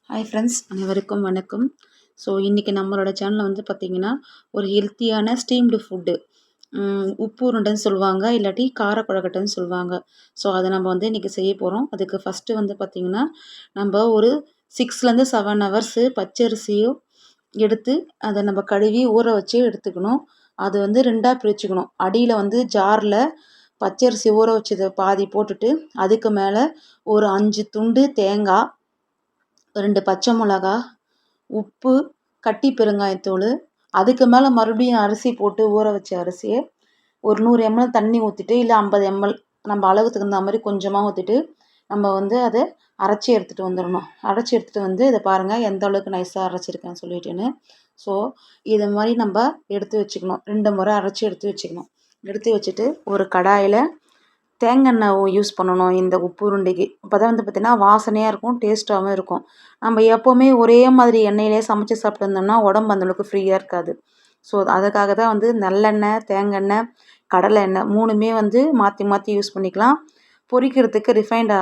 Hi friends, அனைவருக்கும் வணக்கம். So இன்றைக்கி நம்மளோட சேனலில் வந்து பார்த்திங்கன்னா ஒரு ஹெல்த்தியான ஸ்டீம்டு ஃபுட்டு, உப்பு உருண்டைன்னு சொல்லுவாங்க, இல்லாட்டி கார குழக்கட்டைன்னு சொல்லுவாங்க. ஸோ அதை நம்ம வந்து இன்றைக்கி செய்ய போகிறோம். அதுக்கு ஃபஸ்ட்டு வந்து பார்த்திங்கன்னா நம்ம ஒரு 6லேருந்து 7 ஹவர்ஸு பச்சரிசியும் எடுத்து அதை நம்ம கழுவி ஊற வச்சு எடுத்துக்கணும். அது வந்து 2ஆக பிரிச்சுக்கணும். அடியில் வந்து ஜாரில் பச்சரிசி ஊற வச்சதை பாதி போட்டுட்டு, அதுக்கு மேலே ஒரு 5 துண்டு தேங்காய், 2 பச்சை மிளகா, உப்பு, கட்டி பெருங்காயத்தூள், அதுக்கு மேலே மறுபடியும் அரிசி போட்டு ஊற வச்ச அரிசியை ஒரு 100 ml தண்ணி ஊற்றிட்டு, இல்லை 50 ml நம்ம அளவுக்கு தகுந்த மாதிரி கொஞ்சமாக ஊற்றிட்டு நம்ம வந்து அதை அரைச்சி எடுத்துகிட்டு வந்துடணும். அரைச்சி எடுத்துகிட்டு வந்து இதை பாருங்கள் எந்த அளவுக்கு நைஸாக அரைச்சிருக்கேன்னு சொல்லிட்டுன்னு. ஸோ இதை மாதிரி நம்ம எடுத்து வச்சுக்கணும். 2 முறை அரைச்சி எடுத்து வச்சுக்கணும். எடுத்து வச்சுட்டு ஒரு கடாயில் தேங்காய் யூஸ் பண்ணணும் இந்த உப்பு உருண்டைக்கு. அப்போ தான் வந்து பார்த்திங்கன்னா வாசனையாக இருக்கும், டேஸ்ட்டாகவும் இருக்கும். நம்ம எப்போவுமே ஒரே மாதிரி எண்ணெயிலே சமைச்சு சாப்பிட்டு இருந்தோம்னா உடம்பு அந்தளவுக்கு ஃப்ரீயாக இருக்காது. ஸோ அதுக்காக தான் வந்து நல்லெண்ணெய், தேங்காய், கடலை எண்ணெய் 3மே வந்து மாற்றி மாற்றி யூஸ் பண்ணிக்கலாம். பொரிக்கிறதுக்கு ரிஃபைண்ட்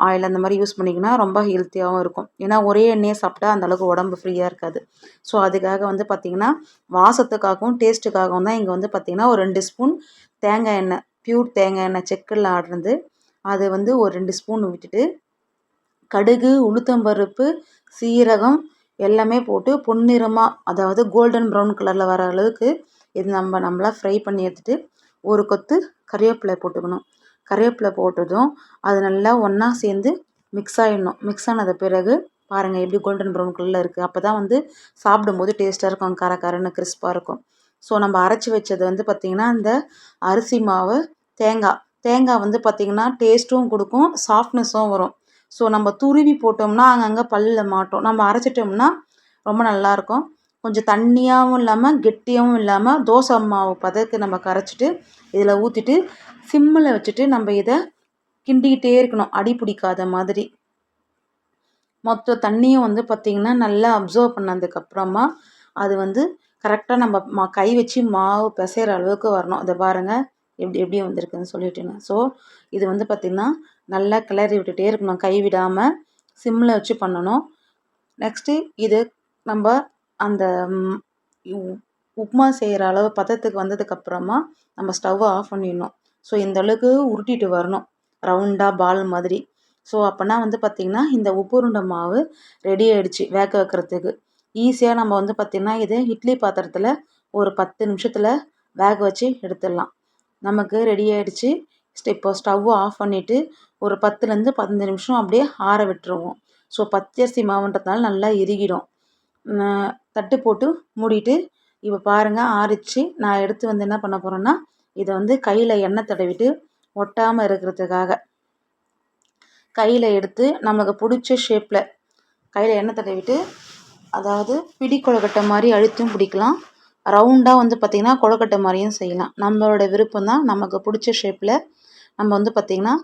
ஆயில் அந்த மாதிரி யூஸ் பண்ணிங்கன்னா ரொம்ப ஹெல்த்தியாகவும் இருக்கும். ஏன்னா ஒரே எண்ணெயை சாப்பிட்டா அந்தளவுக்கு உடம்பு ஃப்ரீயாக இருக்காது. ஸோ அதுக்காக வந்து பார்த்திங்கன்னா வாசத்துக்காகவும் டேஸ்ட்டுக்காகவும் தான் இங்கே வந்து பார்த்திங்கன்னா ஒரு 2 ஸ்பூன் தேங்காய் எண்ணெய், பியூர் தேங்காய் எண்ணெய் செக்கில் ஆடுறது, அது வந்து ஒரு 2 ஸ்பூன் விட்டுட்டு, கடுகு, உளுத்தம்பருப்பு, சீரகம் எல்லாமே போட்டு பொன்னிறமாக, அதாவது கோல்டன் ப்ரௌன் கலரில் வர அளவுக்கு இது நம்மளா ஃப்ரை பண்ணி எடுத்துகிட்டு ஒரு கொத்து கறிவேப்பிலை போட்டுக்கணும். கறிவேப்பிலை போட்டதும் அது நல்லா ஒன்றா சேர்ந்து மிக்ஸ் ஆகிடணும். மிக்ஸ் ஆனது பிறகு பாருங்கள் எப்படி கோல்டன் ப்ரௌன் கலரில் இருக்குது. அப்போ தான் வந்து சாப்பிடும்போது டேஸ்ட்டாக இருக்கும், கரன்னு கிறிஸ்பாக இருக்கும். ஸோ நம்ம அரைச்சி வச்சது வந்து பார்த்திங்கன்னா இந்த அரிசி மாவு, தேங்காய் வந்து பார்த்திங்கன்னா டேஸ்ட்டும் கொடுக்கும், சாஃப்ட்னஸும் வரும். ஸோ நம்ம துருவி போட்டோம்னா அங்கங்கே பல்லில் மாட்டோம். நம்ம அரைச்சிட்டோம்னா ரொம்ப நல்லாயிருக்கும். கொஞ்சம் தண்ணியாகவும் இல்லாமல் கெட்டியாகவும் இல்லாமல் தோசை மாவு பதத்துக்கு நம்ம கரைச்சிட்டு இதில் ஊற்றிட்டு சிம்மில் வச்சுட்டு நம்ம இதை கிண்டிக்கிட்டே இருக்கணும், அடி பிடிக்காத மாதிரி. மொத்த தண்ணியும் வந்து பார்த்திங்கன்னா நல்லா அப்சர்வ் பண்ணதுக்கப்புறமா அது வந்து கரெக்டாக நம்ம கை வச்சு மாவு பிசைகிற அளவுக்கு வரணும். அதை பாருங்கள் எப்படி வந்திருக்குன்னு சொல்லிட்டுன்னு. ஸோ இது வந்து பார்த்திங்கன்னா நல்லா கிளறி விட்டுட்டே இருக்கணும், கை விடாமல் சிம்மில் வச்சு பண்ணணும். நெக்ஸ்ட்டு இது நம்ம அந்த உப்புமா செய்கிற அளவு பதத்துக்கு வந்ததுக்கப்புறமா நம்ம ஸ்டவ்வை ஆஃப் பண்ணிடணும். ஸோ இந்த அளவுக்கு உருட்டிட்டு வரணும், ரவுண்டாக பால் மாதிரி. ஸோ அப்போனா வந்து பார்த்திங்கன்னா இந்த உப்பு உருண்டை மாவு ரெடி ஆகிடுச்சு வேக வைக்கிறதுக்கு. ஈஸியாக நம்ம வந்து பார்த்திங்கன்னா இது இட்லி பாத்திரத்தில் ஒரு 10 நிமிஷத்தில் வேக வச்சு எடுத்துடலாம். நமக்கு ரெடி ஆகிடுச்சு. இப்போ ஸ்டவ்வை ஆஃப் பண்ணிவிட்டு ஒரு 10லேருந்து 15 நிமிஷம் அப்படியே ஆற விட்டுருவோம். ஸோ பச்சரிசி மாவுன்றதுனால நல்லா இறுகிடும். தட்டு போட்டு மூடிட்டு இப்போ பாருங்கள் ஆறிச்சு. நான் எடுத்து வந்து என்ன பண்ண போகிறேன்னா இதை வந்து கையில் எண்ணெய் தடவிட்டு ஒட்டாமல் இருக்கிறதுக்காக கையில் எடுத்து நமக்கு பிடிச்ச ஷேப்பில் கையில் எண்ணெய் தடவிட்டு, அதாவது பிடி கொழுக்கட்டை மாதிரி அழுத்தியும் பிடிக்கலாம், ரவுண்டாக வந்து பார்த்திங்கன்னா கொழுக்கட்டை மாதிரியும் செய்யலாம். நம்மளோட விருப்பம் தான். நமக்கு பிடிச்ச ஷேப்பில் நம்ம வந்து பார்த்திங்கன்னா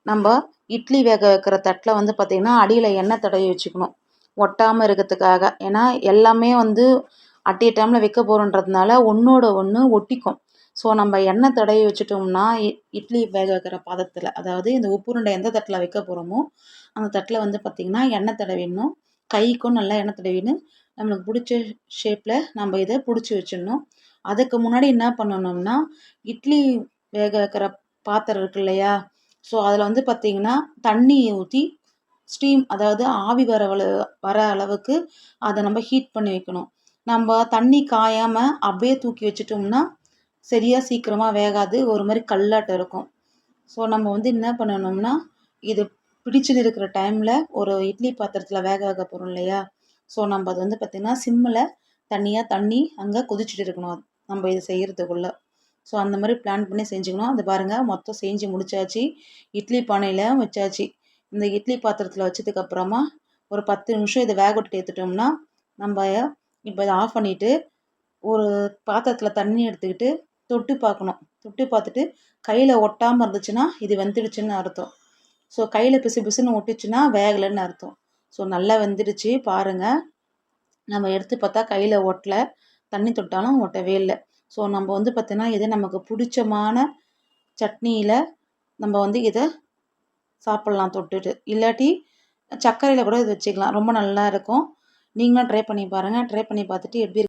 நம்ம இட்லி வேக வைக்கிற தட்டில் வந்து பார்த்திங்கன்னா அடியில் எண்ணெய் தடவி வச்சுக்கணும், ஒட்டாமல் இருக்கிறதுக்காக. ஏன்னா எல்லாமே வந்து அட் ஏ டைமில் வைக்க போகிறோன்றதுனால ஒன்றோட ஒன்று ஒட்டிக்கும். ஸோ நம்ம எண்ணெய் தடவி வச்சுட்டோம்னா இட்லி வேக வைக்கிற பாதத்தில், அதாவது இந்த உப்புருண்டை எந்த தட்டில் வைக்க போகிறோமோ அந்த தட்டில் வந்து பார்த்திங்கன்னா எண்ணெய் தடவிடணும். கைக்கும் நல்லா எண்ணெய் தடவின்னு நம்மளுக்கு பிடிச்ச ஷேப்பில் நம்ம இதை பிடிச்சி வச்சிடணும். அதுக்கு முன்னாடி என்ன பண்ணணும்னா இட்லி வேக வைக்கிற பாத்திரம் இருக்கு இல்லையா, ஸோ அதில் வந்து பார்த்திங்கன்னா தண்ணி ஊற்றி ஸ்டீம், அதாவது ஆவி வர அளவுக்கு அதை நம்ம ஹீட் பண்ணி வைக்கணும். நம்ம தண்ணி காயாமல் அப்படியே தூக்கி வச்சிட்டோம்னா சரியாக சீக்கிரமாக வேகாது, ஒரு மாதிரி கல்லாட்டம் இருக்கும். ஸோ நம்ம வந்து என்ன பண்ணணும்னா இது பிடிச்சிட்டு இருக்கிற டைமில் ஒரு இட்லி பாத்திரத்தில் வேக வைக்க போகிறோம் இல்லையா, ஸோ நம்ம அது வந்து பார்த்திங்கன்னா சிம்மில் தண்ணி அங்கே கொதிச்சுட்டு இருக்கணும் நம்ம இது செய்கிறதுக்குள்ளே. ஸோ அந்த மாதிரி பிளான் பண்ணி செஞ்சுக்கணும். அது பாருங்கள் மொத்தம் செஞ்சு முடிச்சாச்சு. இட்லி பானையில் வச்சாச்சு. இந்த இட்லி பாத்திரத்தில் வச்சதுக்கப்புறமா ஒரு 10 நிமிஷம் இதை வேக விட்டு எடுத்துட்டோம்னா நம்ம இப்போ இதை ஆஃப் பண்ணிவிட்டு ஒரு பாத்திரத்தில் தண்ணி எடுத்துக்கிட்டு தொட்டு பார்க்கணும். தொட்டு பார்த்துட்டு கையில் ஒட்டாமல் இருந்துச்சுன்னா இது வெந்துடுச்சுன்னு அர்த்தம். ஸோ கையில் பிசு பிசுன்னு ஒட்டிச்சுன்னா வேகலைன்னு அர்த்தம். ஸோ நல்லா வெந்துடுச்சு பாருங்கள். நம்ம எடுத்து பார்த்தா கையில் ஒட்டலை, தண்ணி தொட்டாலும் ஒட்டவே இல்லை. ஸோ நம்ம வந்து பார்த்திங்கன்னா இது நமக்கு பிடிச்சமான சட்னியில் நம்ம வந்து இதை சாப்பிட்லாம் தொட்டுட்டு. இல்லாட்டி சர்க்கரையில கூட இது வச்சுக்கலாம். ரொம்ப நல்லா இருக்கும். நீங்களும் ட்ரை பண்ணி பாருங்க. ட்ரை பண்ணி பார்த்துட்டு எப்படி